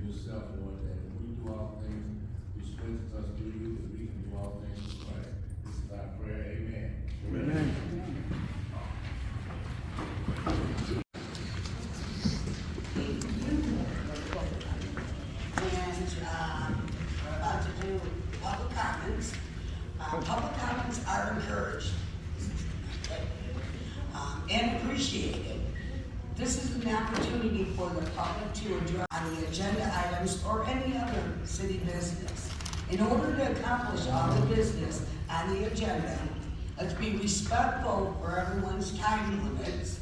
yourself, Lord, that when we do all things, you strengthen us through you, that we can do all things through Christ. This is our prayer. Amen. Amen. We're about to do public comments. Public comments are encouraged and appreciated. This is an opportunity for the public to address on the agenda items or any other city business. In order to accomplish all the business on the agenda, let's be respectful for everyone's time limits.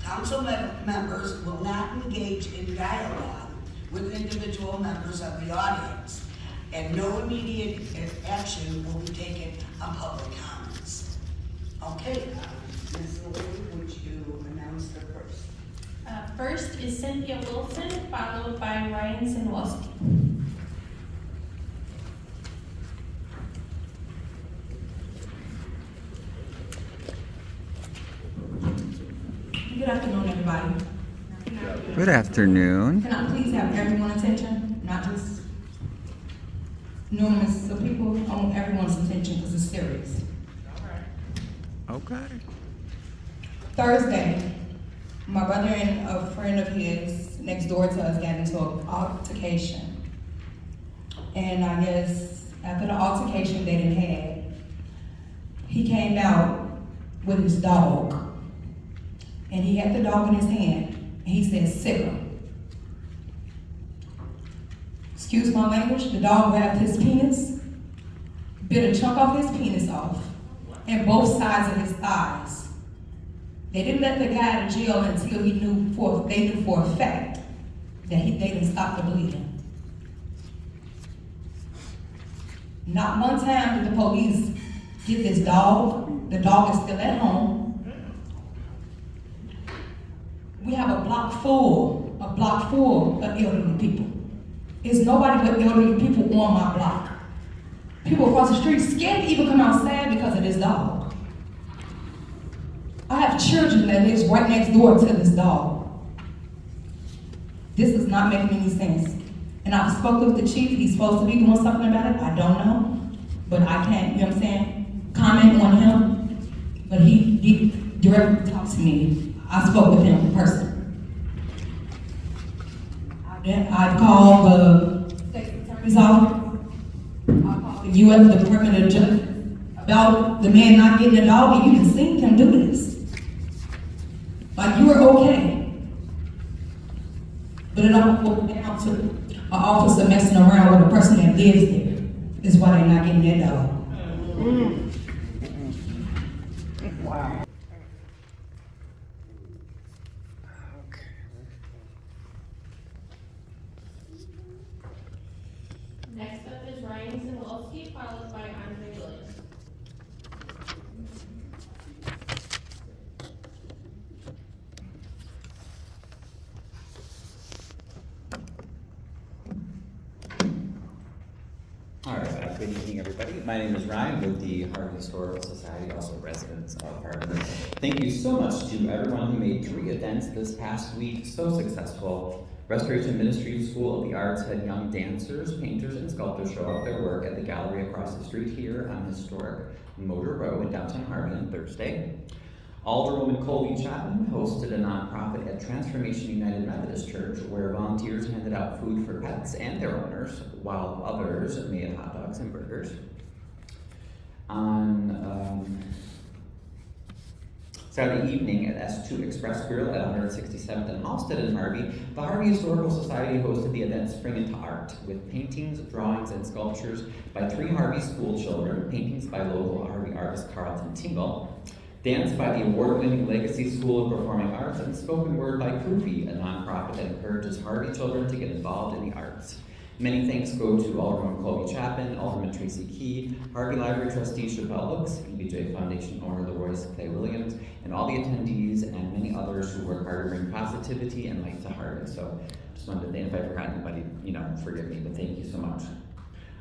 Council members will not engage in dialogue with individual members of the audience, and no immediate action will be taken on public comments. Okay, Ms. Lily, would you announce the first? First is Cynthia Wilson, followed by Ryan Zinwalski. Good afternoon, everybody. Good afternoon. Can I please have everyone's attention, not just numerous of people? I want everyone's attention because it's serious. Okay. Thursday, my brother and a friend of his next door to us got into an altercation. And I guess after the altercation they done had, he came out with his dog. And he had the dog in his hand, and he said, "Sicker." Excuse my language, the dog grabbed his penis, bit a chunk off his penis off, and both sides of his thighs. They didn't let the guy out of jail until they knew for a fact that they didn't stop the bleeding. Not one time did the police get this dog. The dog is still at home. We have a block full of elderly people. There's nobody but elderly people on my block. People across the street scared to even come outside because of this dog. I have children that lives right next door to this dog. This is not making any sense. And I've spoken with the chief. He's supposed to be doing something about it. I don't know. But I can't, you know what I'm saying, comment on him. But he directly talked to me. I spoke with him in person. I called the state attorney's office. I called the U.S. Department of Justice about the man not getting a dog, and you can see him do this. Like, you were okay. But it all boils down to an officer messing around with a person that lives there. Is why they're not getting their dog. Wow. Next up is Ryan Zinwalski, followed by Andre Williams. All right, good evening, everybody. My name is Ryan with the Harvey Historical Society, also residents of Harvey. Thank you so much to everyone who made 3 events this past week so successful. Restoration Ministry School of the Arts had young dancers, painters, and sculptors show off their work at the gallery across the street here on historic Motor Row in downtown Harvey on Thursday. Alderwoman Colby Chapman hosted a nonprofit at Transformation United Methodist Church where volunteers handed out food for pets and their owners, while others made hot dogs and burgers. On Saturday evening at S2 Express Grill at 167th and Halsted in Harvey, the Harvey Historical Society hosted the event Spring into Art with paintings, drawings, and sculptures by 3 Harvey school children, paintings by local Harvey artist Carlton Tingle, dance by the award-winning Legacy School of Performing Arts, and spoken word by Koofy, a nonprofit that encourages Harvey children to get involved in the arts. Many thanks go to Alderwoman Colby Chapman, Alderman Tracy Key, Harvey Library Trustee Chappelle Hooks, EBJ Foundation owner Leroyce Clay Williams, and all the attendees and many others who work hard to bring positivity and light to Harvey. So just wanted to thank, if I forgot anybody, forgive me, but thank you so much.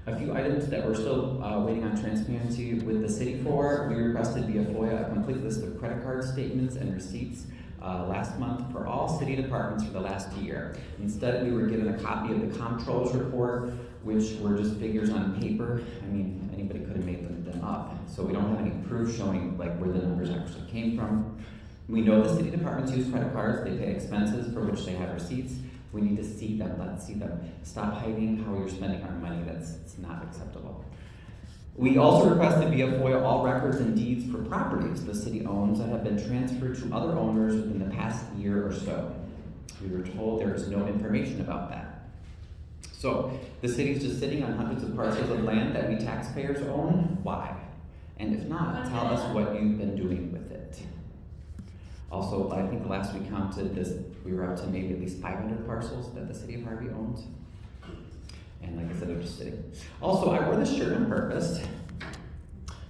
A few items that we're still waiting on transparency with the city for. We requested via FOIA a complete list of credit card statements and receipts last month for all city departments for the last year. Instead, we were given a copy of the comptroller's report, which were just figures on paper. I mean, anybody could have made them up. So we don't have any proof showing like where the numbers actually came from. We know the city departments use credit cards. They pay expenses for which they have receipts. We need to see them. Let's see them. Stop hiding how you're spending our money. It's not acceptable. We also requested via FOIA all records and deeds for properties the city owns that have been transferred to other owners within the past year or so. We were told there is no information about that. So the city's just sitting on hundreds of parcels of land that we taxpayers own. Why? And if not, tell us what you've been doing with it. Also, I think last we counted this, we were up to maybe at least 500 parcels that the city of Harvey owns. And like I said, they're just sitting. Also, I wore this shirt on purpose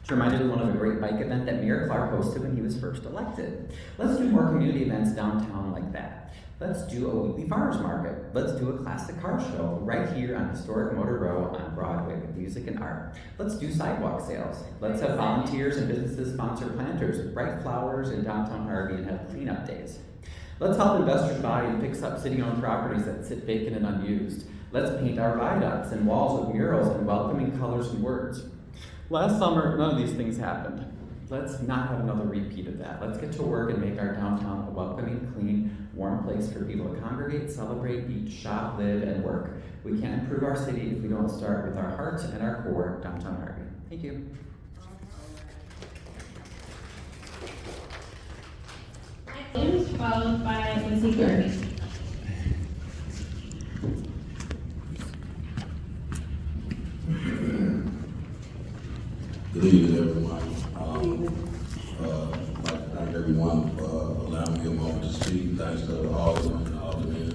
to remind everyone of a great bike event that Mayor Clark hosted when he was first elected. Let's do more community events downtown like that. Let's do a weekly farmers market. Let's do a classic car show right here on historic Motor Row on Broadway with music and art. Let's do sidewalk sales. Let's have volunteers and businesses sponsor planters, bright flowers in downtown Harvey, and have cleanup days. Let's help investors buy and fix up city-owned properties that sit vacant and unused. Let's paint our viaducts and walls with murals and welcoming colors and words. Last summer, none of these things happened. Let's not have another repeat of that. Let's get to work and make our downtown a welcoming, clean, warm place for people to congregate, celebrate, eat, shop, live, and work. We can't improve our city if we don't start with our heart and our core, downtown Harvey. Thank you. Williams, followed by Lindsay Garvey. Good evening, everyone. I'd like to thank everyone for allowing me a moment to speak. Thanks to the aldermen and aldermen.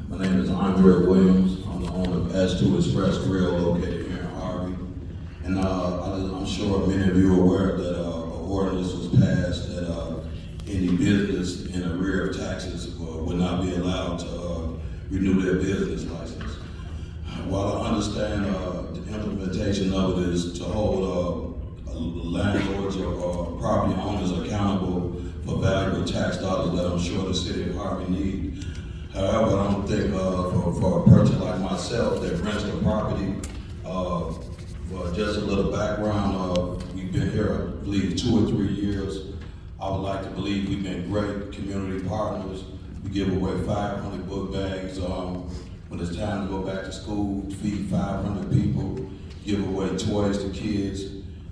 My name is Andre Williams. I'm the owner of S2 Express Grill located here in Harvey. And I'm sure many of you are aware that an ordinance was passed that any business in arrear of taxes would not be allowed to renew their business license. While I understand the implementation of it is to hold landlords or property owners accountable for valuable tax dollars that I'm sure the city of Harvey needs. However, I don't think for a person like myself that rents the property, for just a little background, we've been here, I believe, 2 or 3 years. I would like to believe we've been great community partners. We give away 500 book bags. When it's time to go back to school, feed 500 people, give away toys to kids.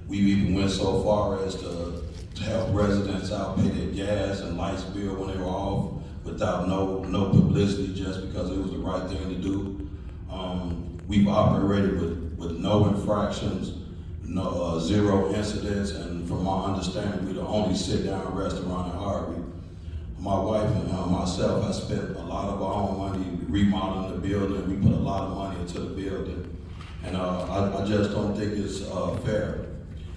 We even went so far as to help residents out pay their gas and lights bill when they were off without no publicity, just because it was the right thing to do. We've operated with no infractions, zero incidents, and from my understanding, we're the only sit-down restaurant in Harvey. My wife and myself have spent a lot of our own money remodeling the building. We put a lot of money into the building. And I just don't think it's fair.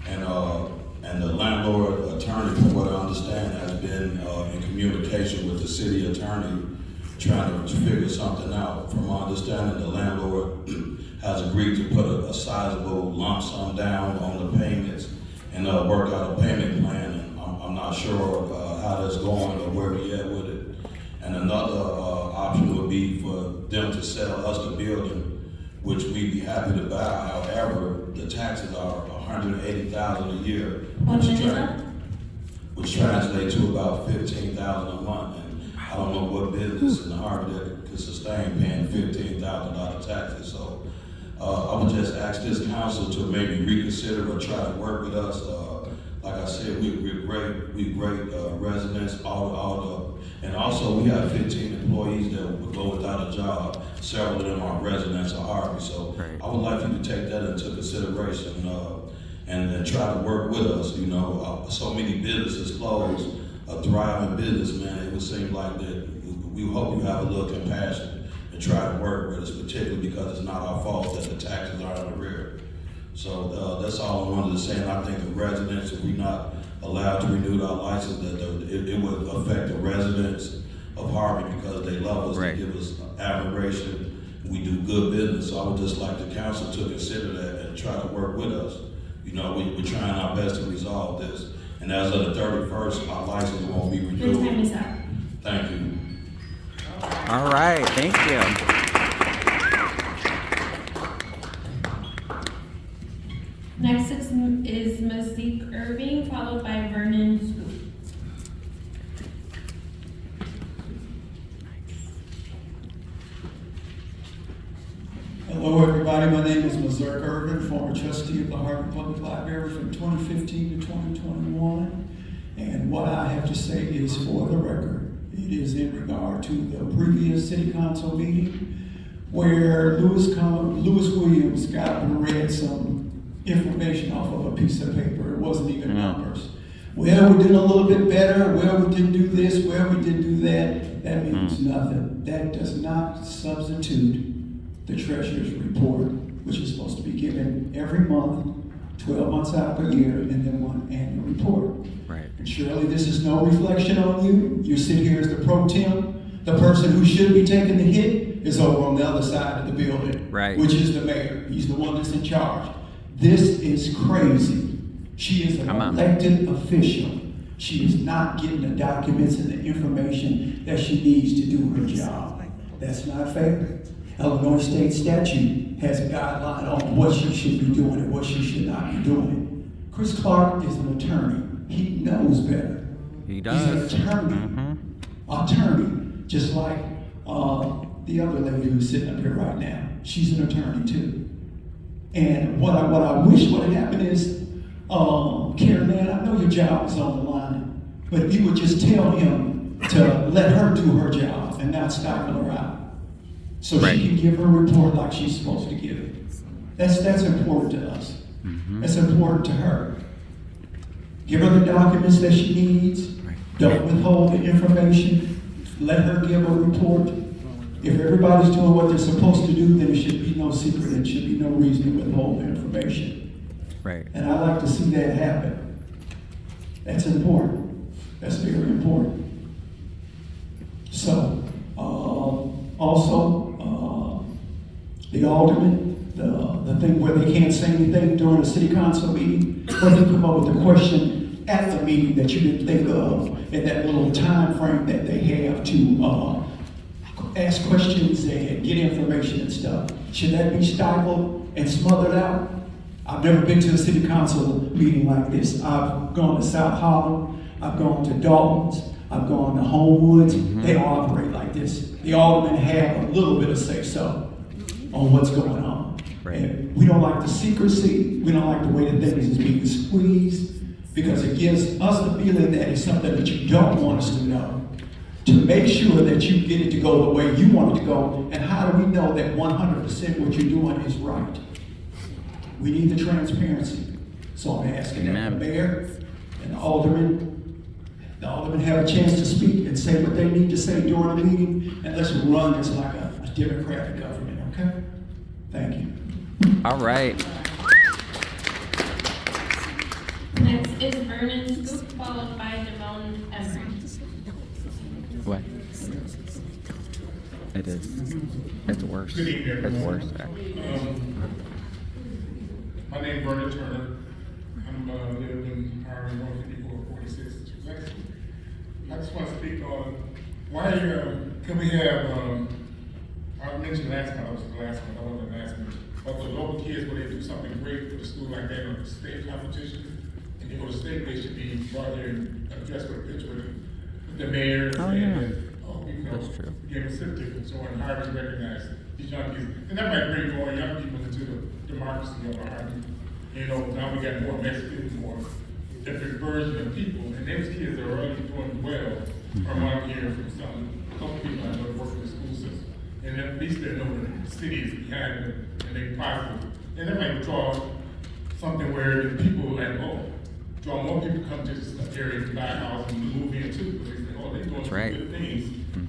And the landlord attorney, from what I understand, has been in communication with the city attorney trying to figure something out. From my understanding, the landlord has agreed to put a sizable lump sum down on the payments and work out a payment plan. And I'm not sure how that's going or where we at with it. And another option would be for them to sell us the building, which we'd be happy to buy. However, the taxes are $180,000 a year, which translates to about $15,000 a month. And I don't know what business in Harvey that could sustain paying $15,000 taxes. So I would just ask this council to maybe reconsider or try to work with us. Like I said, we're great residents, and also we have 15 employees that would go without a job. Several of them are residents of Harvey, so Right. I would like you to take that into consideration and try to work with us. You know, so many businesses closed, a thriving business, man. It would seem like that. We hope you have a little compassion and try to work with us, particularly because it's not our fault that the taxes are in the rear. So that's all I wanted to say, and I think the residents, if we're not allowed to renew our license, that it would affect the residents of Harvey because they love us, Right. They give us admiration, we do good business. So I would just like the council to consider that and try to work with us. You know, we're trying our best to resolve this, And as of the 31st, our license won't be Your time renewed. is up. Thank you. All right, thank you. Next is Mazik Irving, followed by Vernon Scoop. Hello, everybody. My name is Mazurk Irvin, former trustee of the Harvey Public Library from 2015 to 2021. And what I have to say is for the record. It is in regard to the previous city council meeting where Lewis Williams got up and read some information off of a piece of paper. It wasn't even numbers. Well, we did a little bit better. Well, we didn't do this. Well, we didn't do that. That means nothing. That does not substitute the treasurer's report, which is supposed to be given every month, 12 months out of a year, and then one annual report. Right. And surely this is no reflection on you. You sit here as the pro tem. The person who should be taking the hit is over on the other side of the building, Right. which is the mayor. He's the one that's in charge. This is crazy. She is an Come on. elected official. She is not getting the documents and the information that she needs to do her job. That's not fair. Illinois state statute has a guideline on what she should be doing and what she should not be doing. Chris Clark is an attorney. He knows better. He does. He's an attorney. Attorney, just like the other lady who's sitting up here right now. She's an attorney too. And what I wish would have happened is, Karen, man, I know your job is on the line, but if you would just tell him to let her do her job and not stifle her out, so Right. she can give her report like she's supposed to give it. That's important to us. That's important to her. Give her the documents that she needs. Right. Don't withhold the information. Let her give a report. If everybody's doing what they're supposed to do, then there should be no secret. There should be no reason to withhold the information. Right. And I like to see that happen. That's important. That's very important. So, the alderman, the thing where they can't say anything during a city council meeting, or they come up with a question at the meeting that you didn't think of in that little time frame that they have to ask questions and get information and stuff. Should that be stifled and smothered out? I've never been to a city council meeting like this. I've gone to South Harlem, I've gone to Dalton's, I've gone to Homewoods. They don't operate like this. The aldermen have a little bit of say-so on what's going on. Right. And we don't like the secrecy. We don't like the way that things is being squeezed, because it gives us the feeling that it's something that you don't want us to know. To make sure that you get it to go the way you want it to go, and how do we know that 100% what you're doing is right? We need the transparency. So I'm asking that the mayor and the alderman have a chance to speak and say what they need to say during the meeting, and let's run this like a democratic government, okay? Thank you. All right. Next is Vernon Scoop, followed by Devon Emery. What? It is. It's worse. Good evening, It's everyone. worse. Actually. My name is Vernon Turner. I'm live in Harvey, 15446. I just want to speak on why can we have, I mentioned last time, I wasn't asking, but the local kids, when they do something great for the school like that, or the state competition, and they go to state, they should be brought here and addressed with a picture with the mayor. Oh, yeah. That's true. Give them certificates, so when Harvey recognized these young kids, and that might bring more young people into the democracy of Harvey. You know, now we got more Mexicans, more different version of people, and those kids are already doing well from what I'm hearing from a couple people I know that work in the school system. And at least they know that the city is behind them and they're positive. And that might draw something where the people like, draw more people come to this area to buy a house and move in too, because they say, they're doing some right. good things.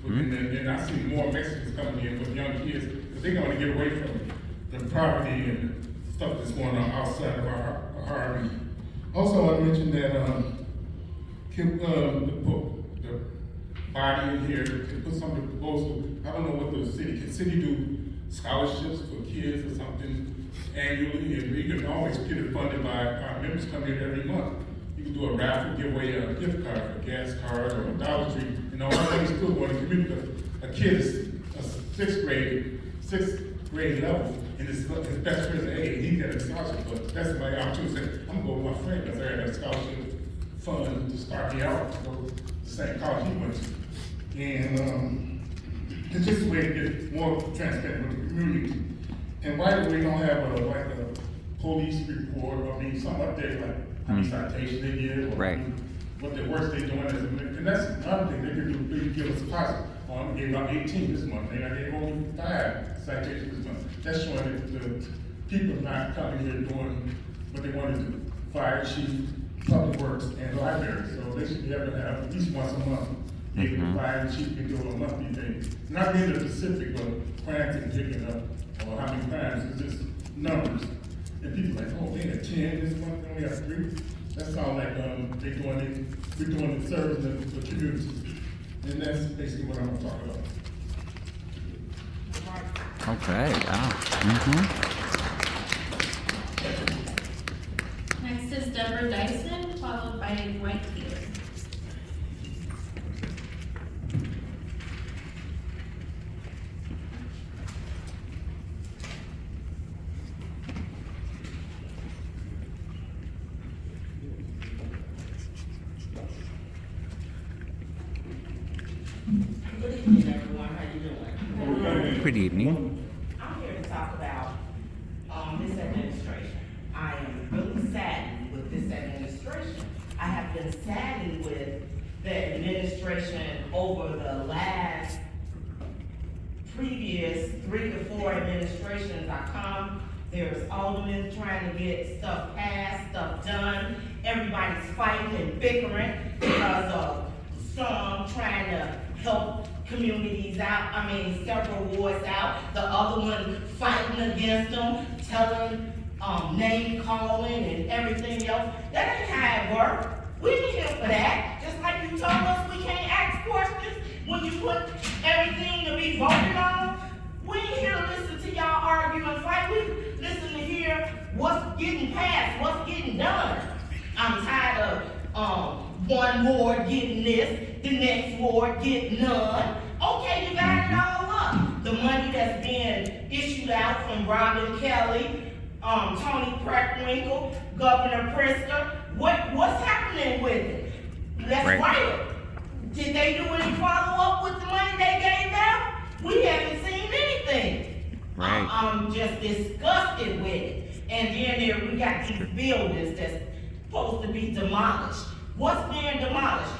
And I see more Mexicans coming in with young kids, because they're gonna get away from the property and stuff that's going on outside of our Harvey. Also, I mentioned that the body in here can put something proposal. I don't know what the city can do scholarships for kids or something annually, and we can always get it funded by our members coming in every month. You can do a raffle, give away a gift card, a gas card, or a Dollar Tree, and all things still going to community. A kid is a sixth grade level, and his best friend's an A, and he got a scholarship, but that's my opportunity to say, I'm going to go with my friend, because I got a scholarship fund to start me out, to go to the same college he went to. And it's just a way to get more transparent with the community. And why do we don't have like a police report, or some update, like how many citations they get, or Right. what the work they're doing, and that's another thing, they could do, they could give us a positive. I gave about 18 this month, and I gave only 5 citations this month. That's showing that the people not coming here doing what they want to do. Fire chief, public works, and library, so they should be able to have at least once a month. They can, fire chief can do it on a monthly basis. Not being the specific of crimes they're picking up, or how many crimes, it's just numbers. And people like, oh, they had 10 this month, and we have 3. That sounds like we're doing the service of the community. And that's basically what I'm gonna talk about. Okay, yeah. Next is Deborah Dyson, followed by Dwight Taylor. Good evening, everyone. How you doing? Good evening. I'm here to talk about this administration. I am really saddened with this administration. I have been saddened with the administration over the last previous 3 to 4 administrations. I come, there's aldermen trying to get stuff passed, stuff done. Everybody's fighting and bickering because of some trying to help communities out, several wards out, the other one fighting against them, telling, name calling and everything else. That ain't how it works. We ain't here for that. Just like you told us we can't ask questions when you put everything to be voted on. We ain't here to listen to y'all argue and fight. We listen to hear what's getting passed, what's getting done. I'm tired of one ward getting this, the next ward getting none. Okay, you got it all up. The money that's being issued out from Robin Kelly, Tony Preckwinkle, Governor Pritzker, what's happening with it? Let's Right. write it. Did they do any follow-up with the money they gave out? We haven't seen anything. Right. I'm just disgusted with it. And then we got these buildings that's supposed to be demolished. What's being demolished?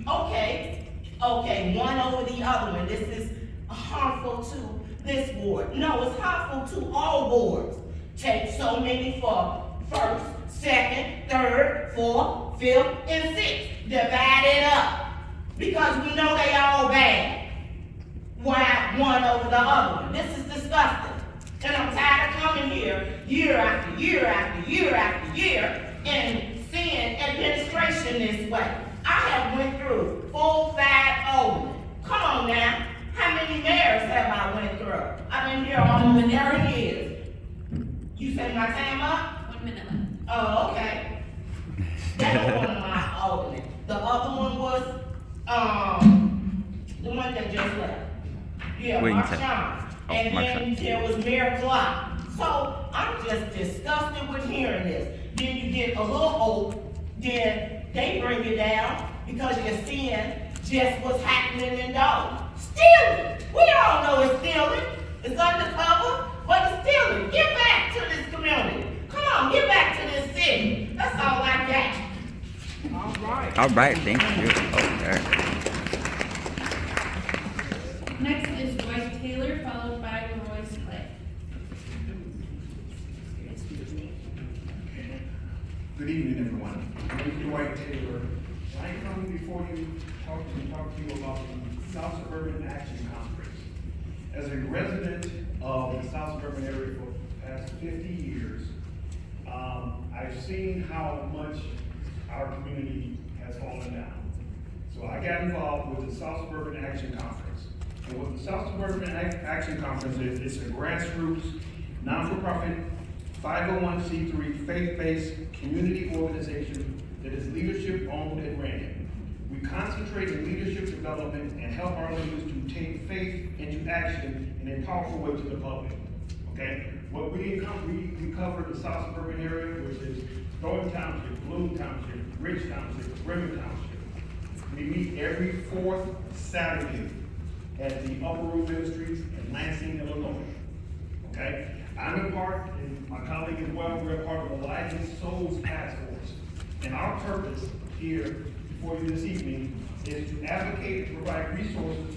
Okay, one over the other one. This is harmful to this ward. No, it's harmful to all wards. Take so many for first, second, third, fourth, fifth, and sixth. Divide it up. Because we know they all bad. Why one over the other one? This is disgusting. And I'm tired of coming here year after year after year after year and seeing administration this way. I have went through 4, 5 aldermen. Come on now. How many mayors have I went through? I've been here almost 30 years. You say my time up? 1 minute left. Oh, okay. That was one of my aldermen. The other one was, the one that just left. Yeah, Wigington. Marshawn. Oh, And then Marshawn. there was Mayor Clark. So I'm just disgusted with hearing this. Then you get a little hope, then they bring you down because you're seeing just what's happening in Dalton. Stealing! We all know it's stealing. It's undercover, but it's stealing. Get back to this community. Come on, get back to this city. That's all I got. All right, thank you. Okay. Next is Dwight Taylor, followed by Royce Clay. Good evening, everyone. My name is Dwight Taylor. I come before you talk to you about the South Suburban Action Conference. As a resident of the South Suburban area for the past 50 years, I've seen how much our community has fallen down. So I got involved with the South Suburban Action Conference. And what the South Suburban Action Conference is, it's a grassroots, non-for-profit, 501c3, faith-based community organization that is leadership owned and ran. We concentrate in leadership development and help our leaders to take faith into action in a powerful way to the public. Okay? What we cover the South Suburban area, which is Thornton Township, Bloom Township, Rich Township, Bremen Township. We meet every fourth Saturday at the Upper Room Ministries in Lansing, Illinois. Okay? I'm a part, and my colleague as well, we're a part of the Lions Souls Task Force. And our purpose here before you this evening is to advocate and provide resources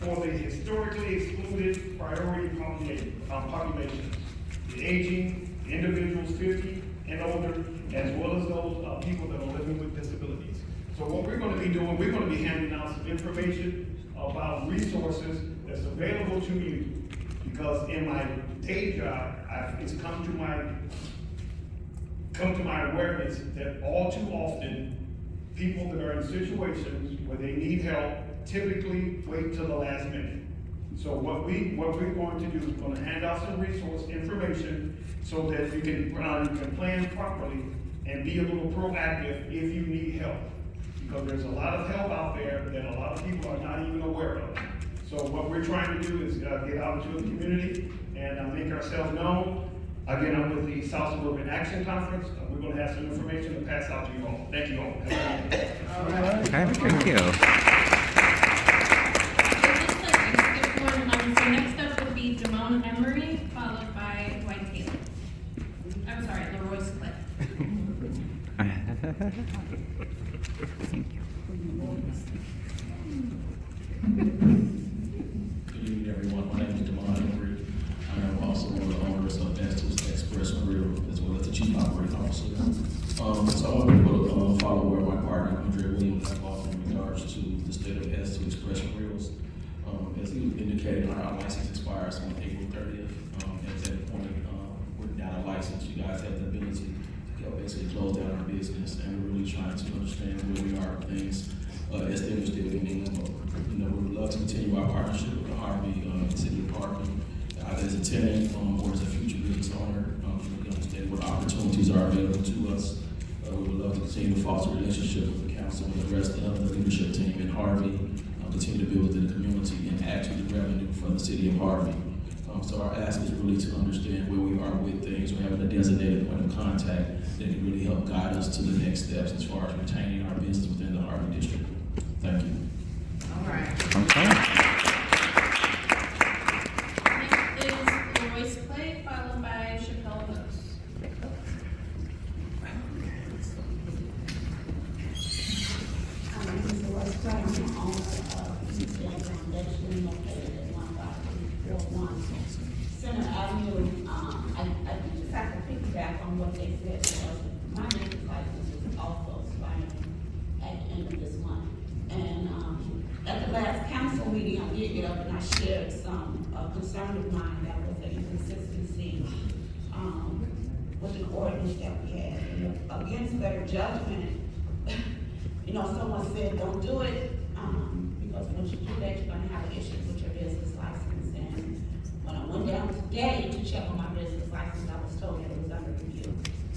for the historically excluded priority populations, the aging, the individuals 50 and older, as well as those people that are living with disabilities. So what we're going to be doing, we're going to be handing out some information about resources that's available to you. Because in my day job, it's come to my awareness that all too often, people that are in situations where they need help typically wait till the last minute. So what we're going to do is going to hand out some resource information so that you can plan properly and be a little proactive if you need help. Because there's a lot of help out there that a lot of people are not even aware of. So what we're trying to do is get out into the community and make ourselves known. Again, I'm with the South Suburban Action Conference. We're going to have some information to pass out to you all. Thank you all. Okay, thank you. So next up would be Jamone Emery, followed by Dwight Taylor. I'm sorry, Leroy's Cliff. Thank you. Good evening, everyone. My name is Jamone Emery. I am also one of the owners of Estes Express Grill, as well as the chief operating officer. So I want to follow where my partner, Andre Williams, left off in regards to the state of Estes Express Grills. As he indicated, our license expires on April 30th. At that point, without a license, you guys have the ability to basically close down our business, and we're really trying to understand where we are with things. As things still in limbo. We would love to continue our partnership with the Harvey City of Harvey, either as a tenant or as a future business owner. We understand what opportunities are available to us. We would love to continue to foster a relationship with the council and the rest of the leadership team in Harvey, continue to build within the community and add to the revenue for the city of Harvey. So our ask is really to understand where we are with things. We're having a designated point of contact that can really help guide us to the next steps as far as retaining our business within the Harvey district. Thank you. All right. Okay. Next is Leroy's Clay, followed by Chappelle Bose. My name is Royce Clay. I'm the owner of ECA Foundation located at 1541 Center Avenue. I just have to piggyback on what they said because my business license is also expiring at the end of this month. And at the last council meeting, I did get up and I shared some concern of mine that was an inconsistency with an ordinance that we had. And against their judgment, someone said, don't do it, because once you do that, you're gonna have an issue with your business license. And when I went down today to check on my business license, I was told that it was under review.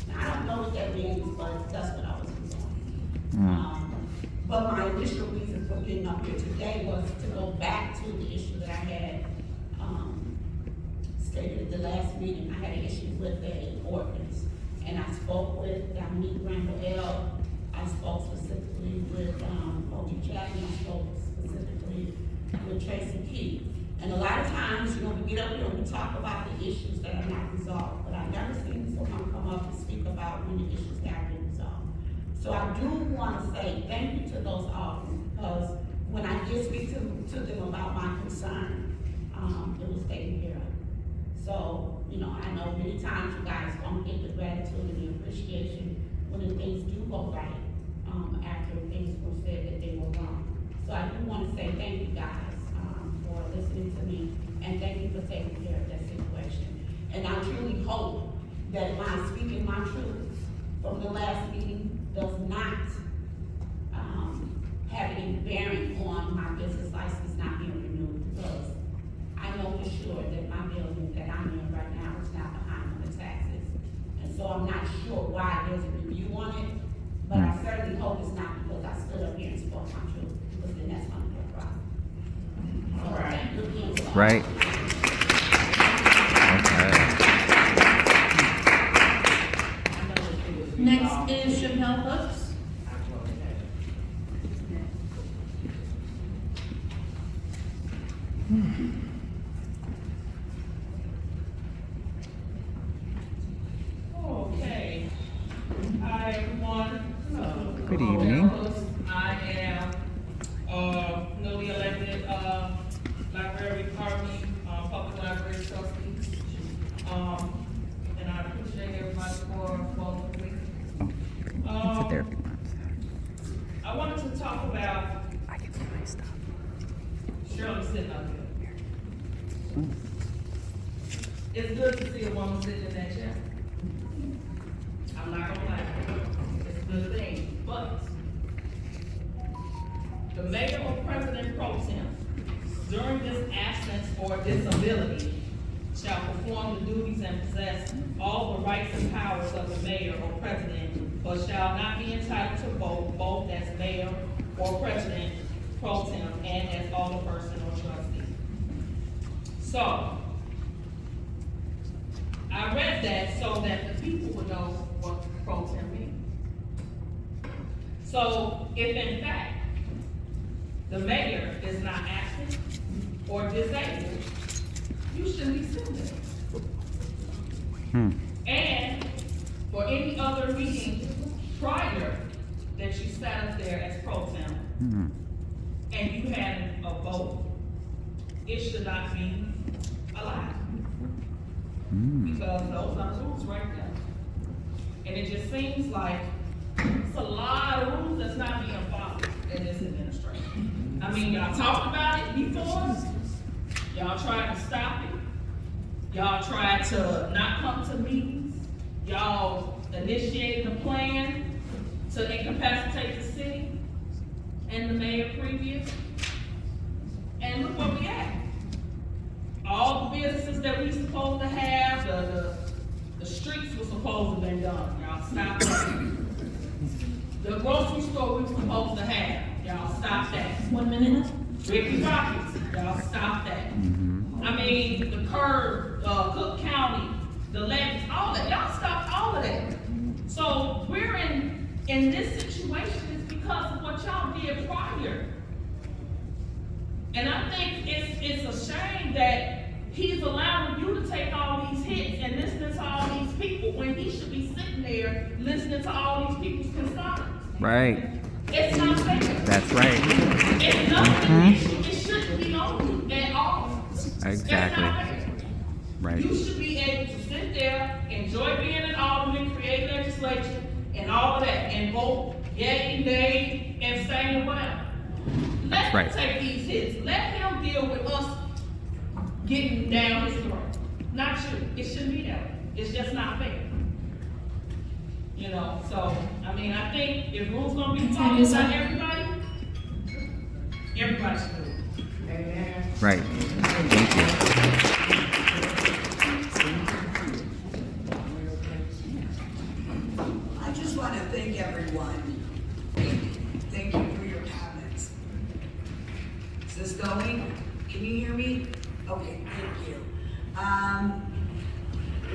Now, I don't know what that means, but that's what I was doing. But my initial reason for getting up here today was to go back to the issue that I had, stated at the last meeting. I had an issue with the ordinance. And I spoke with Dominique Randall. I spoke specifically with O.G. Chapman. I spoke specifically with Tracy Key. And a lot of times, we get up here and we talk about the issues that are not resolved. But I've never seen someone come up and speak about when the issues have been resolved. So I do want to say thank you to those officers, because when I did speak to them about my concern, it was taken care of. So, I know many times you guys don't get the gratitude and the appreciation when the things do go right, after things were said that they were wrong. So I do want to say thank you guys for listening to me, and thank you for taking care of that situation. And I truly hope that my speaking my truth from the last meeting does not have any bearing on my business license not being renewed, because I know for sure that my building that I'm in right now is not behind on the taxes. And so I'm not sure why there's a review on it, but I right. Okay. Next is Chappelle Hooks. Okay. Hi, everyone. Good evening. I am, newly elected, library Harvey, public library trustee. And I appreciate everybody for voting me. Oh, sit there if you want. I wanted to talk about I can do my stuff. Shirley sitting up here. It's good to see a woman sitting in that chair. I'm not gonna lie, it's a good thing, but the mayor or president pro tem, during this absence or disability, shall perform the duties and possess all the rights and powers of the mayor or president, but shall not be entitled to vote both as mayor or president pro tem and as alderperson or trustee. So, I read that so that the people would know what pro tem means. So, if in fact, the mayor is not absent or disabled, you shouldn't be sitting there. And for any other meeting prior that you sat up there as pro tem, and you had a vote, it should not be allowed. Because those are the rules right there. And it just seems like it's a lot of rules that's not being followed in this administration. I mean, y'all talked about it before, y'all tried to stop it, y'all tried to not come to meetings, y'all initiated a plan to incapacitate the city and the mayor previous, and look where we at. All the businesses that we supposed to have, the streets were supposed to have been done, y'all stopped that. The grocery store we were supposed to have, y'all stopped that. 1 minute. Ricky Rockets, y'all stopped that. I mean, the curb, Cook County, the levees, all that, y'all stopped all of that. So we're in this situation is because of what y'all did prior. And I think it's a shame that he's allowing you to take all these hits and listening to all these people when he should be sitting there listening to all these people's concerns. Right. It's not fair. That's right. It's nothing issue. It shouldn't be on you at all. Exactly. It's not fair. Right. You should be able to sit there, enjoy being an alderman, create legislation, and all of that, and vote yay, nay, and abstain, whatever. Let him take these hits. Let him deal with us getting down his throat. Not you. It shouldn't be that way. It's just not fair. You know, so, I mean, I think if rules gonna be followed by everybody should do it. Amen. Right. Thank you. I just want to thank everyone. Thank you for your comments. Is this going? Can you hear me? Okay, thank you.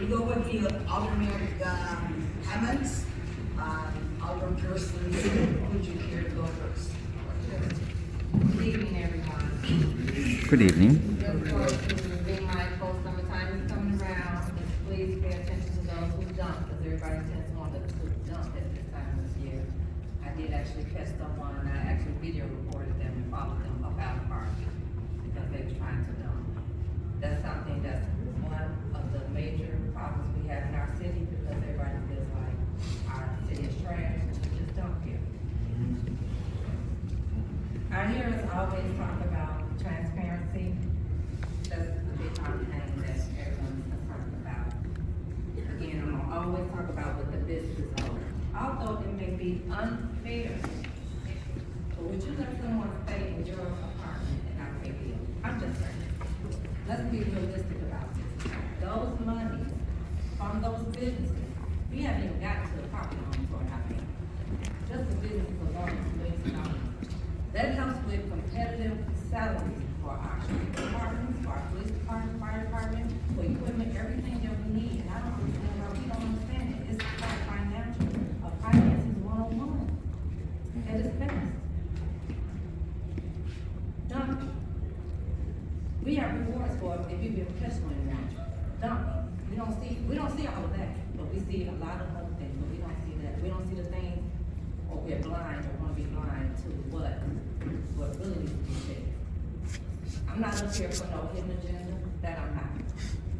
We go with the alderman comments. Alderperson, would you care to go first? Good evening, everyone. Good evening. Just going to be mindful, summertime is coming around. Please pay attention to those who dump, because everybody tends to want to dump at this time of the year. I did actually catch someone, and I actually video recorded them and followed them up out of park because they were trying to dump. That's something that's one of the major problems we have in our city, because everybody feels like our city is trash, and we just dump here. Our hearers always talk about transparency. That's the big thing that everyone's concerned about. Again, I'm gonna always talk about what the business owner. Although it may be unfair, but would you let someone stay in your apartment and not pay bills? I'm just saying. Let's be realistic about this. Those monies from those businesses, we haven't even gotten to the property owners or not paying. Just the businesses alone is $millions of dollars. That helps with competitive salaries for our street departments, for our We have rewards for if you've been professional in one. We don't see all of that, but we see a lot of other things, but we don't see that. We don't see the things, or we're blind or wanna be blind to what really needs to be said. I'm not up here for no hidden agenda, that I'm not.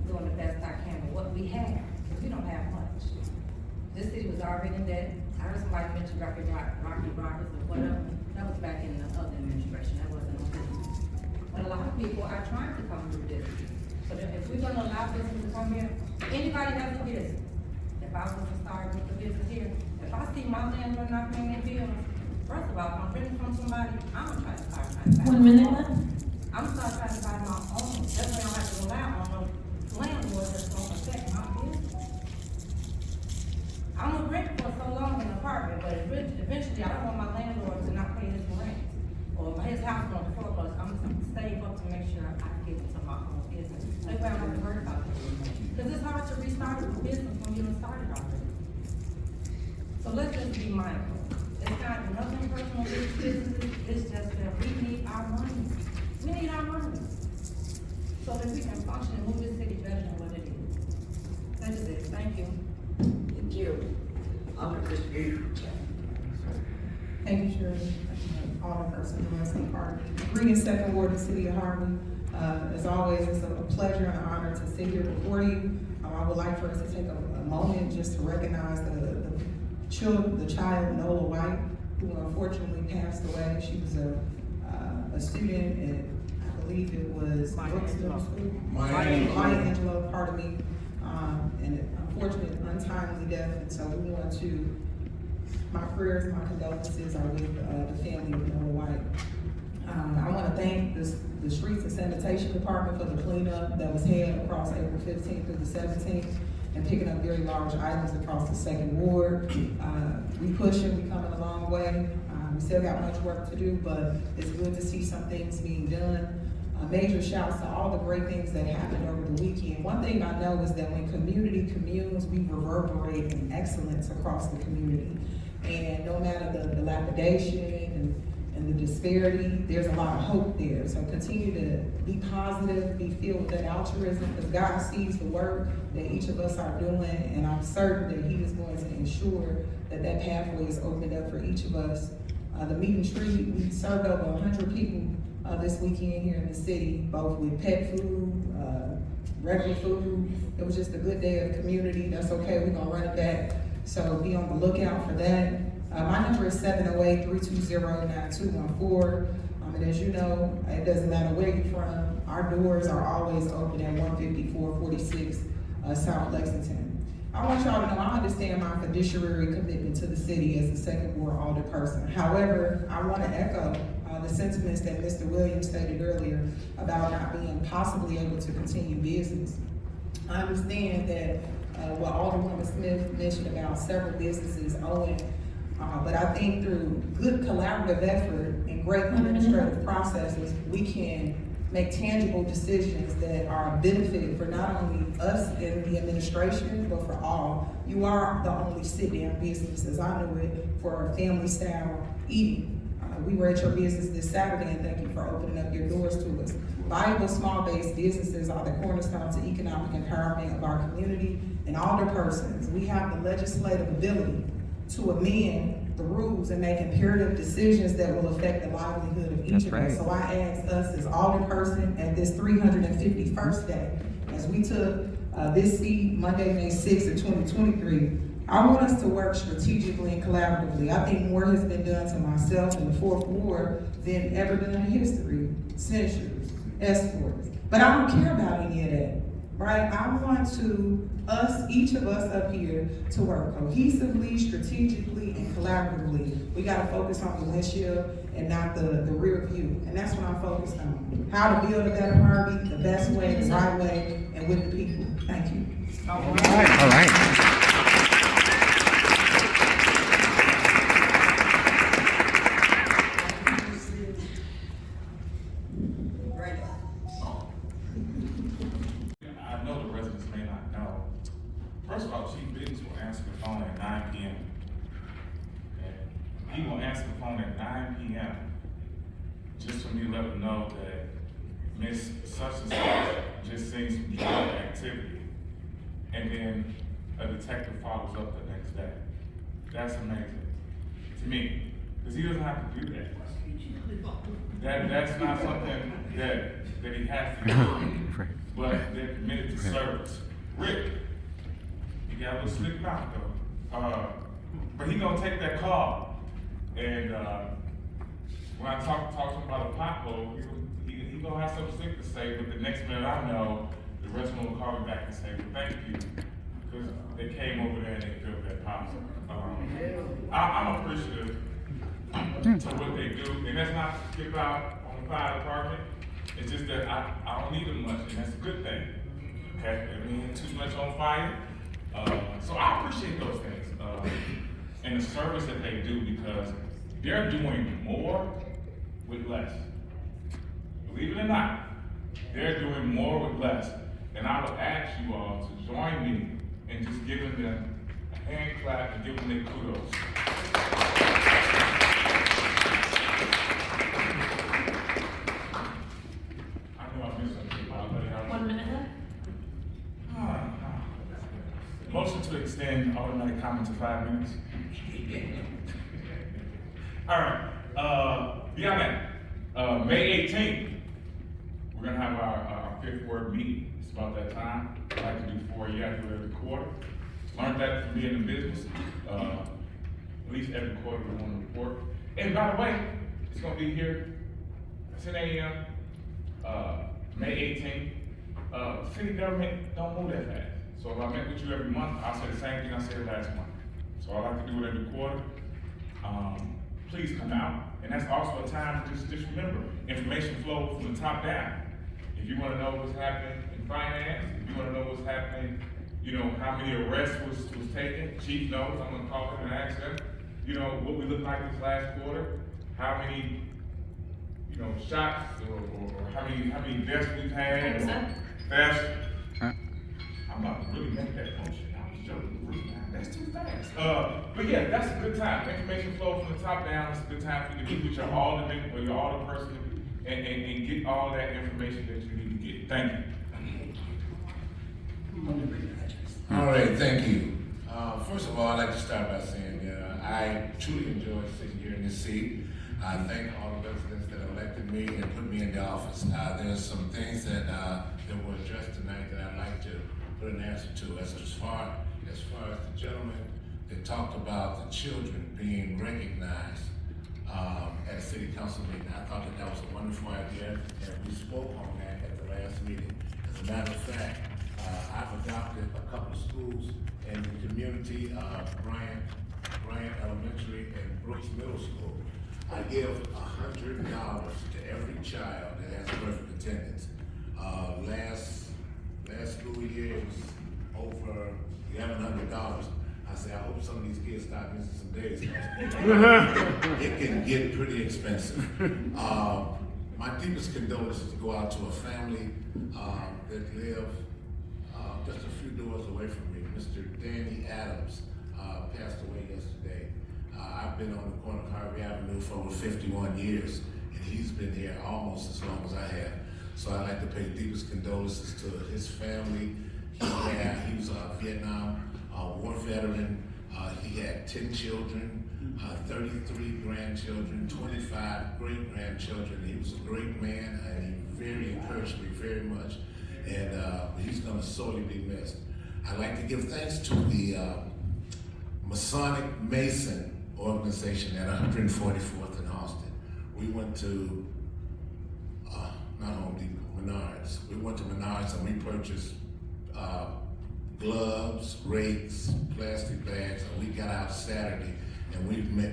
Doing the best I can with what we have, because we don't have much. This city was already in debt. I heard somebody mention Rocky Rockets or whatever. That was back in the other administration, that wasn't on this. But a lot of people are trying to come through this. So if we're gonna allow business to come here, anybody has a business. If I was to start with the business here, if I see my landlord not paying their bills, first of all, if I'm renting from somebody, I'm gonna try to start trying to buy. 1 minute left. I'm gonna start trying to buy my own. That way I don't have to rely on no landlord that's gonna affect my business. I'm gonna rent for so long in an apartment, but eventually I don't want my landlord to not pay his rent. Or if his house on the foreclosure, I'm just gonna save up to make sure I can get into my own business. That way I don't have to worry about this. Cause it's hard to restart a business when you done started already. So let's just be mindful. It's not nothing personal with businesses, it's just that we need our money. We need our money. So that we can function and move this city better than what it is. That is it, thank you. Thank you. Thank you, Shirley. Alderperson Johnson Park. Greetings, Second Ward, the City of Harvey. As always, it's a pleasure and an honor to sit here before you. I would like for us to take a moment just to recognize the child, Nola White, who unfortunately passed away. She was a student at, I believe it was Brooks Middle School. Maya Angelou, pardon me. And unfortunately, untimely death. And so we want to, my prayers, my condolences are with the family of Nola White. I want to thank the Streets and Sanitation Department for the cleanup that was held across April 15th through the 17th and picking up very large items across the Second Ward. We pushing, we coming a long way. We still got much work to do, but it's good to see some things being done. Major shouts to all the great things that happened over the weekend. One thing I know is that when community communes, we reverberate in excellence across the community. And no matter the dilapidation and the disparity, there's a lot of hope there. So continue to be positive, be filled with that altruism, because God sees the work that each of us are doing, and I'm certain that He is going to ensure that that pathway is opened up for each of us. The meet and treat, we served over 100 people this weekend here in the city, both with pet food, regular food. It was just a good day of community. That's okay, we're gonna run it back. So be on the lookout for that. My number is 708-320-9214. And as you know, it doesn't matter where you're from, our doors are always open at 15446 South Lexington. I want y'all to know I understand my fiduciary commitment to the city as a Second Ward alderperson. However, I want to echo the sentiments that Mr. Williams stated earlier about not being possibly able to continue business. I understand that what Alderwoman Smith mentioned about several businesses owing, but I think through good collaborative effort and great administrative processes, we can make tangible decisions that are a benefit for not only us in the administration, but for all. You are the only sit-down business, as I know it, for family-style eating. We were at your business this Saturday, and thank you for opening up your doors to us. Viable small-based businesses are the cornerstone to economic empowerment of our community and alderpersons. We have the legislative ability to amend the rules and make imperative decisions that will affect the livelihood of each of us. So I ask us as alderperson at this 351st day, as we took this seat Monday, May 6th of 2023, I want us to work strategically and collaboratively. I think more has been done to myself in the Fourth Ward than ever done in history. Censures, escorts. But I don't care about any of that, right? I want each of us up here to work cohesively, strategically, and collaboratively. We gotta focus on the windshield and not the rear view. And that's what I'm focused on. How to build a better Harvey, the best way, the right way, and with the people. Thank you. All right. I know the residents may not know. First of all, Chief Biggs will answer the phone at 9 p.m. And he will answer the phone at 9 p.m. just for me to let him know that Miss such and such just seen some drug activity. And then a detective follows up the next day. That's amazing to me, because he doesn't have to do that. That's not something that he has to do, but they're committed to service. Rick, he got a little slick mouth though, but he gonna take that call, and when I talk to him about a pothole, he gonna have something slick to say, but the next minute I know, the resident will call me back and say, well, thank you, because they came over there and they filled that pothole. I'm appreciative to what they do, and that's not to skip out on the fire department. It's just that I don't need them much, and that's a good thing. Okay, I mean, too much on fire. So I appreciate those things and the service that they do, because they're doing more with less. Believe it or not, they're doing more with less. And I would ask you all to join me in just giving them a hand clap and giving them kudos. I know I missed something, but I'll let you know. 1 minute left. Motion to extend automatic comment to 5 minutes. All right, beyond that, May 18th, we're gonna have our fifth word meeting. It's about that time. I like to do 4 a year, I do it every quarter. Learned that from being in business. At least every quarter we want to report. And by the way, it's gonna be here 10 a.m. May 18th. City government don't move that fast. So if I met with you every month, I'll say the same thing I said last month. So I like to do it every quarter. Please come out. And that's also a time to just remember, information flows from the top down. If you want to know what's happening in finance, if you want to know what's happening, you know, how many arrests was taken, chief knows, I'm going to call him and ask him, you know, what we look like this last quarter, how many, you know, shots or how many deaths we've had, or thefts. I'm about to really make that motion. I was joking. That's too fast. But yeah, that's a good time. Information flow from the top down. It's a good time for you to meet with your alderman or your alderperson and get all that information that you need to get. Thank you. All right, thank you. First of all, I'd like to start by saying I truly enjoy sitting here in this seat. I thank all the residents that elected me and put me in the office. There's some things that were addressed tonight that I'd like to put an answer to. As far as the gentleman that talked about the children being recognized at a city council meeting, I thought that was a wonderful idea, and we spoke on that at the last meeting. As a matter of fact, I've adopted a couple of schools in the community, Bryant Elementary and Brooks Middle School. I give $100 to every child that has perfect attendance. Last school year it was over $1,100. I said, I hope some of these kids start missing some days. It can get pretty expensive. My deepest condolences go out to a family that live just a few doors away from me. Mr. Danny Adams passed away yesterday. I've been on the corner of Harvey Avenue for over 51 years, and he's been here almost as long as I have. So I'd like to pay deepest condolences to his family. He was a Vietnam War veteran. He had 10 children, 33 grandchildren, 25 great-grandchildren. He was a great man, and he very encouraged me very much. And he's gonna sorely be missed. I'd like to give thanks to the Masonic Mason organization at 144th and Austin. We went to, not Home Depot, Menards. We went to Menards and we purchased gloves, rakes, plastic bags, and we got out Saturday and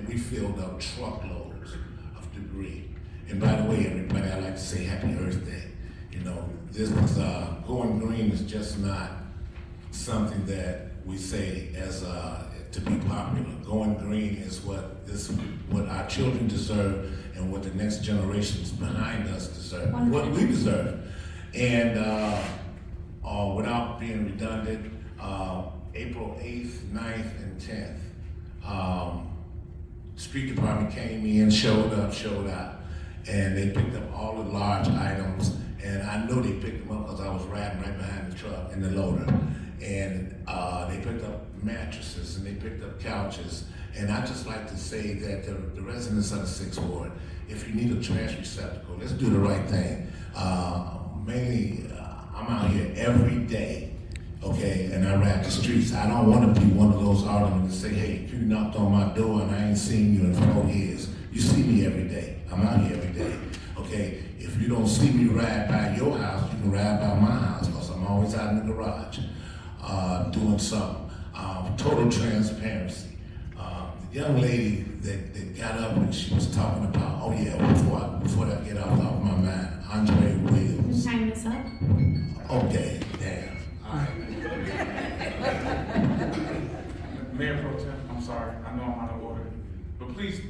we filled up truckloads of debris. And by the way, everybody, I'd like to say Happy Earth Day. You know, this is, going green is just not something that we say as to be popular. Going green is what our children deserve and what the next generations behind us deserve, what we deserve. And without being redundant, April 8th, 9th, and 10th, street department came in, showed up, and they picked up all the large items. And I was riding right behind the truck in the loader. And they picked up mattresses and they picked up couches. And I just like to say that the residents of the 6th Ward, if you need a trash receptacle, let's do the right thing. Mainly, I'm out here every day, okay, and I rap the streets. I don't want to be one of those aldermen that say, hey, you knocked on my door and I ain't seen you in 4 years. You see me every day. I'm out here every day, okay? If you don't see me ride by your house, you can ride by my house, because I'm always out in the garage doing something. Total transparency. The young lady that got up and she was talking about, oh yeah, before that get off my mind, Andre Williams. Time is up. Okay, damn. All right. Mayor Pro Tem, I'm sorry, I know I'm out of order, but please,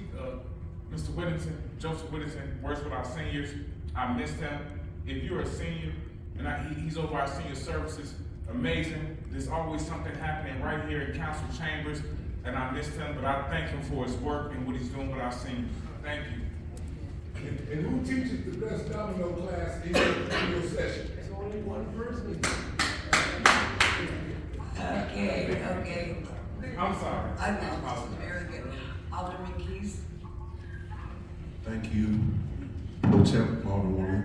Mr. Whittington, Joseph Whittington, works with our seniors. I missed him. If you're a senior, and he's over our senior services, amazing. There's always something happening right here in council chambers, and I missed him, but I thank him for his work and what he's doing with our seniors. Thank you. And who teaches the best domino class in your session? There's only one person. Okay. I'm sorry. I know, very good. Alderman Keys? Thank you, Pro Tem Alderwoman.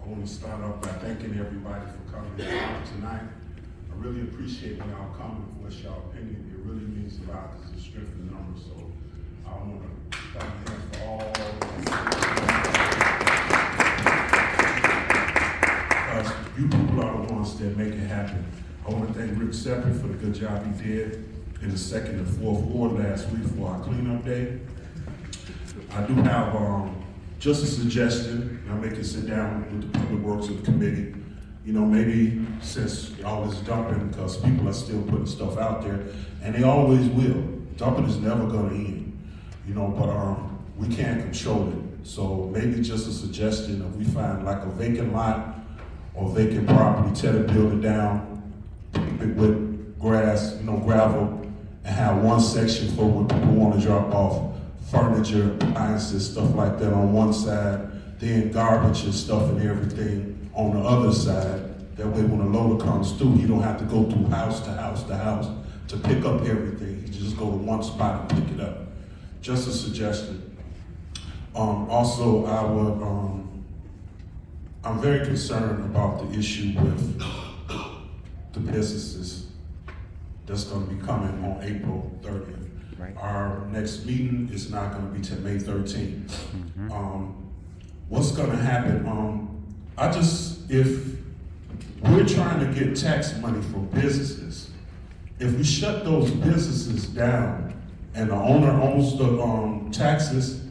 I want to start off by thanking everybody for coming tonight. I really appreciate when y'all come and voice your opinion. It really means a lot because it's strength in numbers. So I want to clap my hands for all. Because you people are the ones that make it happen. I want to thank Rick Seppert for the good job he did in the 2nd and 4th Ward last week for our cleanup day. I do have just a suggestion. I make it sit down with the Public Works Committee. You know, maybe since y'all is dumping, because people are still putting stuff out there, and they always will. Dumping is never gonna end, you know, but we can't control it. So maybe just a suggestion, if we find like a vacant lot or vacant property, tear the building down, keep it with grass, you know, gravel, and have one section for when people wanna drop off furniture, appliances, stuff like that on one side, then garbage and stuff and everything on the other side. That way when a loader comes through, he don't have to go through house to house to house to pick up everything. He just go to one spot and pick it up. Just a suggestion. Also, I'm very concerned about the issue with the businesses that's gonna be coming on April 30th. Right. Our next meeting is not gonna be till May 13th. What's gonna happen, if we're trying to get tax money from businesses, if we shut those businesses down and the owner owns the taxes,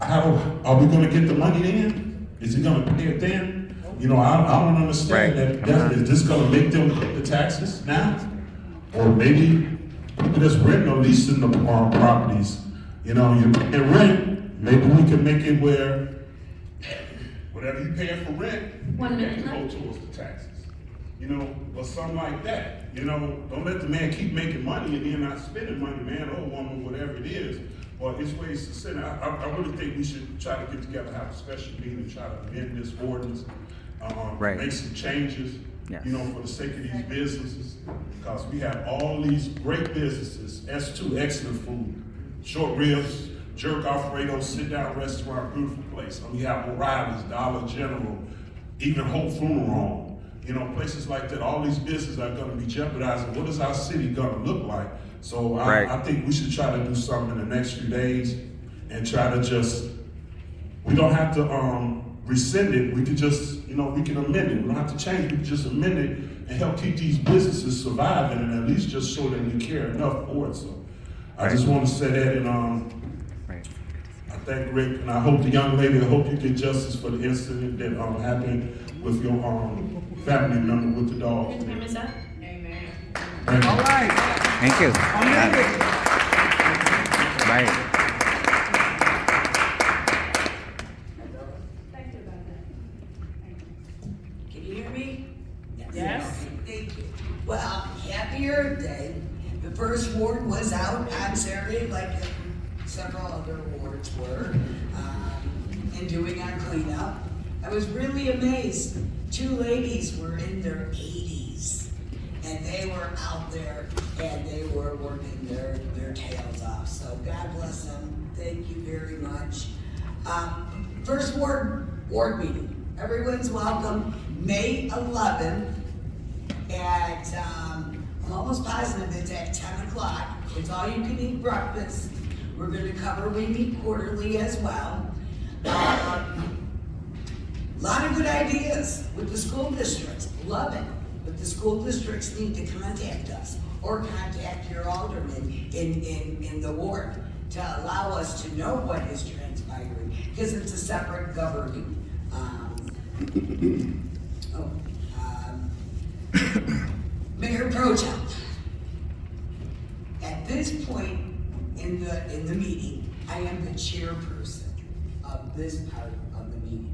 are we gonna get the money then? Is he gonna pay it then? You know, I don't understand that. Is this gonna make them pay the taxes now? Or maybe people that's renting or leasing the properties, you know, you pay rent, maybe we can make it where whatever you pay for rent, that can go towards the taxes. You know, or something like that. You know, don't let the man keep making money and then not spending money, man, or woman, whatever it is. Or it's ways to sin. I really think we should try to get together, have a special meeting and try to amend this ordinance, make some changes, you know, for the sake of these businesses. Because we have all these great businesses, S2, excellent food, short ribs, jerk Alfredo, sit down restaurant, beautiful place. We have O'Reilly's, Dollar General, even Hope Funeral Home. You know, places like that, all these businesses are gonna be jeopardizing. What is our city gonna look like? So I think we should try to do something in the next few days and try to just, we don't have to rescind it. We can just, you know, we can amend it. We don't have to change it. We can just amend it and help keep these businesses surviving and at least just show that we care enough for it. So I just want to say that, and I thank Rick, and I hope the young lady, I hope you get justice for the incident that happened with your family member with the dog. Your time is up. Amen. All right. Thank you. Right. Can you hear me? Yes. Okay, thank you. Well, happy Earth Day. The first ward was out on Saturday, like several other wards were, and doing our cleanup. I was really amazed. 2 ladies were in their 80s, and they were out there, and they were working their tails off. So God bless them. Thank you very much. First ward meeting. Everyone's welcome. May 11th at, I'm almost positive it's at 10 o'clock. It's all you can eat breakfast. We're gonna cover, we meet quarterly as well. Lot of good ideas with the school districts, love it. But the school districts need to contact us or contact your alderman in the ward to allow us to know what is transpiring, because it's a separate governing. Mayor Pro Tem. At this point in the meeting, I am the chairperson of this part of the meeting.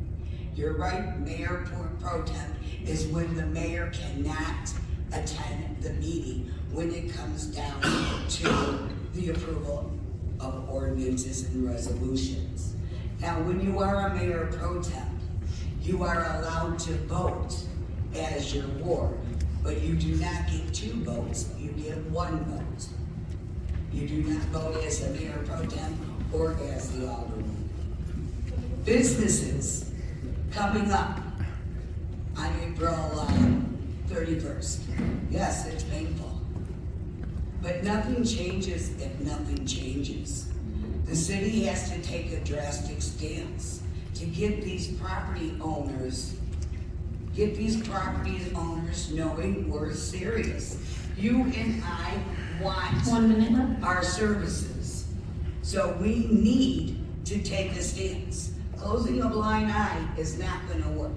You're right, Mayor Pro Tem is when the mayor cannot attend the meeting when it comes down to the approval of ordinances and resolutions. Now, when you are a Mayor Pro Tem, you are allowed to vote as your ward, but you do not get 2 votes, you get 1 vote. You do not vote as a Mayor Pro Tem or as the alderman. Businesses coming up on April 31st. Yes, it's painful. But nothing changes if nothing changes. The city has to take a drastic stance to get these property owners knowing we're serious. You and I want 1 minute left. our services. So we need to take a stance. Closing a blind eye is not gonna work.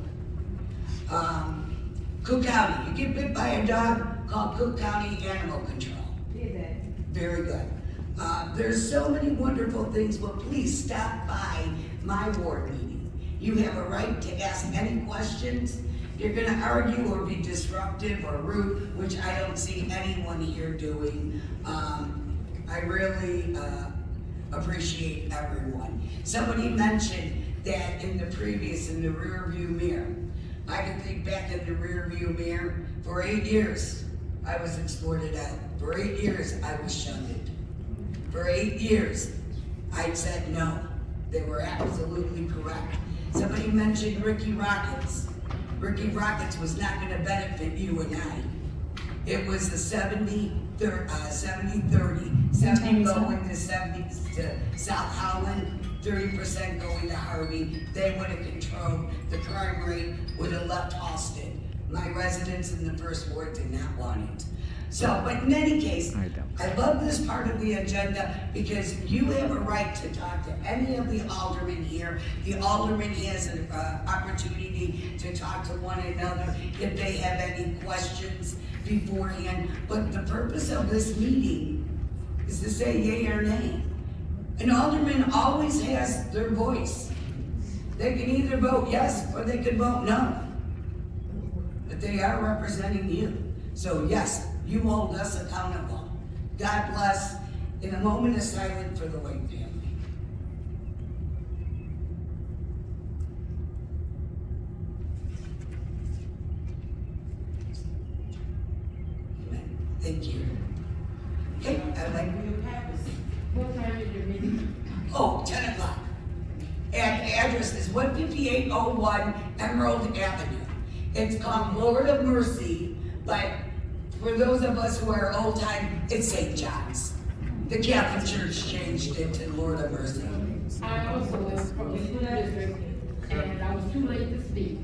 Cook County, you get bit by a dog, call Cook County Animal Control. Very good. There's so many wonderful things, but please stop by my ward meeting. You have a right to ask any questions. You're gonna argue or be disruptive or rude, which I don't see anyone here doing. I really appreciate everyone. Somebody mentioned that in the rear view mirror. I can think back in the rear view mirror, for 8 years, I was exported out. For 8 years, I was shunned. For 8 years, I said no. They were absolutely correct. Somebody mentioned Ricky Rockets. Ricky Rockets was not gonna benefit you and I. It was the 70-30. 70 going to 70 to South Holland, 30% going to Harvey. They would have controlled the crime rate, would have left Halsted. My residents in the first ward did not want it. So, but in any case, I love this part of the agenda because you have a right to talk to any of the aldermen here. The alderman has an opportunity to talk to one another if they have any questions beforehand. But the purpose of this meeting is to say yay or nay. An alderman always has their voice. They can either vote yes or they can vote no. But they are representing you. So yes, you hold us accountable. God bless. In a moment of silence for the White family. Amen. Thank you. Okay, I'd like What time is your meeting? 10 o'clock. And the address is 15801 Emerald Avenue. It's called Lord of Mercy, but for those of us who are old time, it's St. John's. The Catholic Church changed it to Lord of Mercy. I also was from the school district, and I was too late to speak.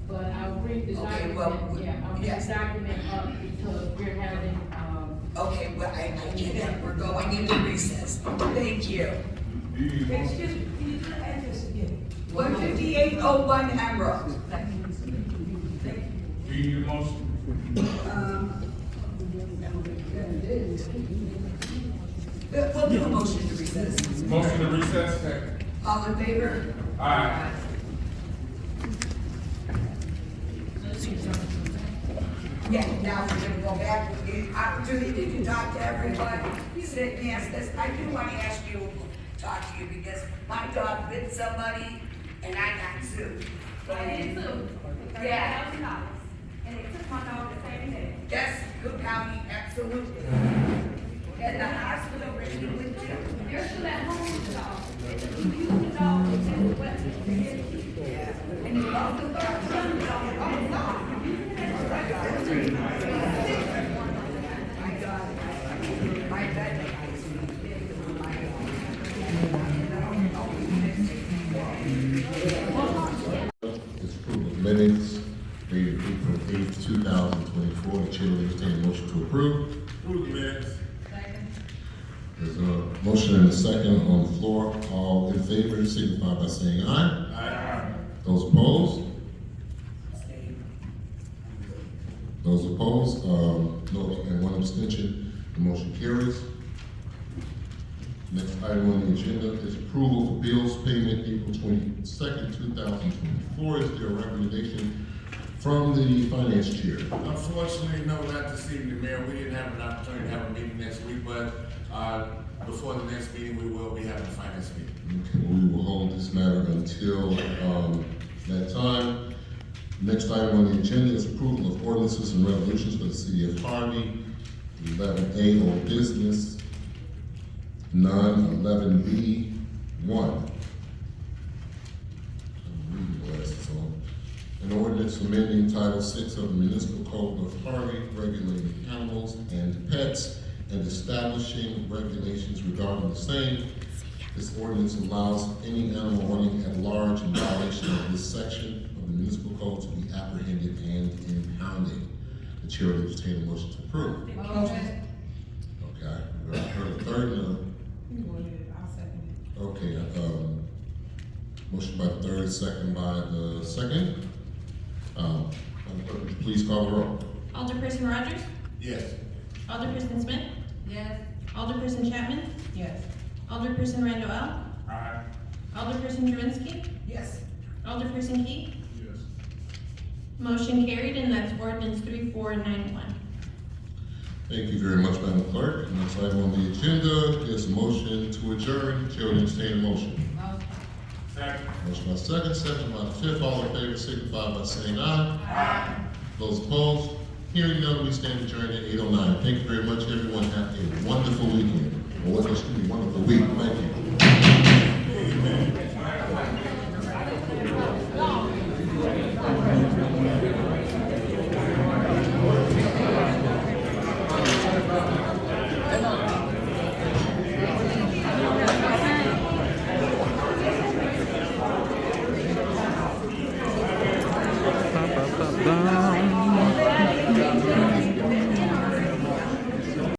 But I'll bring the document, I'll bring the document up because we're having, Okay, well, I get it. We're going into recess. Thank you. excuse me, can you do the address again? 15801 Emerald. Do you need a motion? We'll do a motion to recess. Motion to recess? All in favor? Aye. Yeah, now we're gonna go back with the opportunity to talk to everyone. Sit and ask this. I do want to ask you, talk to you, because my dog bit somebody and I got sued. I did too. Yeah. $30,000. And they took my dog the same day. That's good, Harvey, absolutely. At the hospital, where you went to. They're still at home with the dog. They took the dog and said, what? And he lost the third son, the dog. Oh, no. It's approval of minutes dated April 8th, 2024. The chair will entertain a motion to approve. Approve the minutes. There's a motion and a second on the floor. All in favor signify by saying aye. Aye. Those opposed? Those opposed, no, and one abstention. The motion carries. Next item on the agenda is approval for bills payment April 22nd, 2024. Is there a recommendation from the finance chair? Unfortunately, no, not this evening, Mayor. We didn't have an opportunity to have a meeting next week, but before the next meeting, we will be having a finance meeting. Okay, we will hold this matter until that time. Next item on the agenda is approval of ordinances and resolutions for the city of Harvey. 11A, old business. None. 11B, 1. An ordinance amending Title 6 of the Municipal Code of Harvey, regulating animals and pets and establishing regulations regarding the same. This ordinance allows any animal running at large in violation of this section of the municipal code to be apprehended and impounded. The chair will entertain a motion to approve. Motion. Okay, I heard a third now. Okay, motion by the third, second by the second. Madam Clerk, would you please call the roll? Alderperson Rogers? Yes. Alderperson Smith? Yes. Alderperson Chapman? Yes. Alderperson Randall L? Aye. Alderperson Druinski? Yes. Alderperson Key? Yes. Motion carried, and that's ordinance 3491. Thank you very much, Madam Clerk. Next item on the agenda is a motion to adjourn. Chair will entertain a motion. Second. Motion by second, second by the fifth. All in favor signify by saying aye. Aye. Those opposed? Hearing none, we stand adjourned at 8:09. Thank you very much, everyone. Have a wonderful weekend. Or excuse me, wonderful week. Thank you. Ba, ba, ba, ba.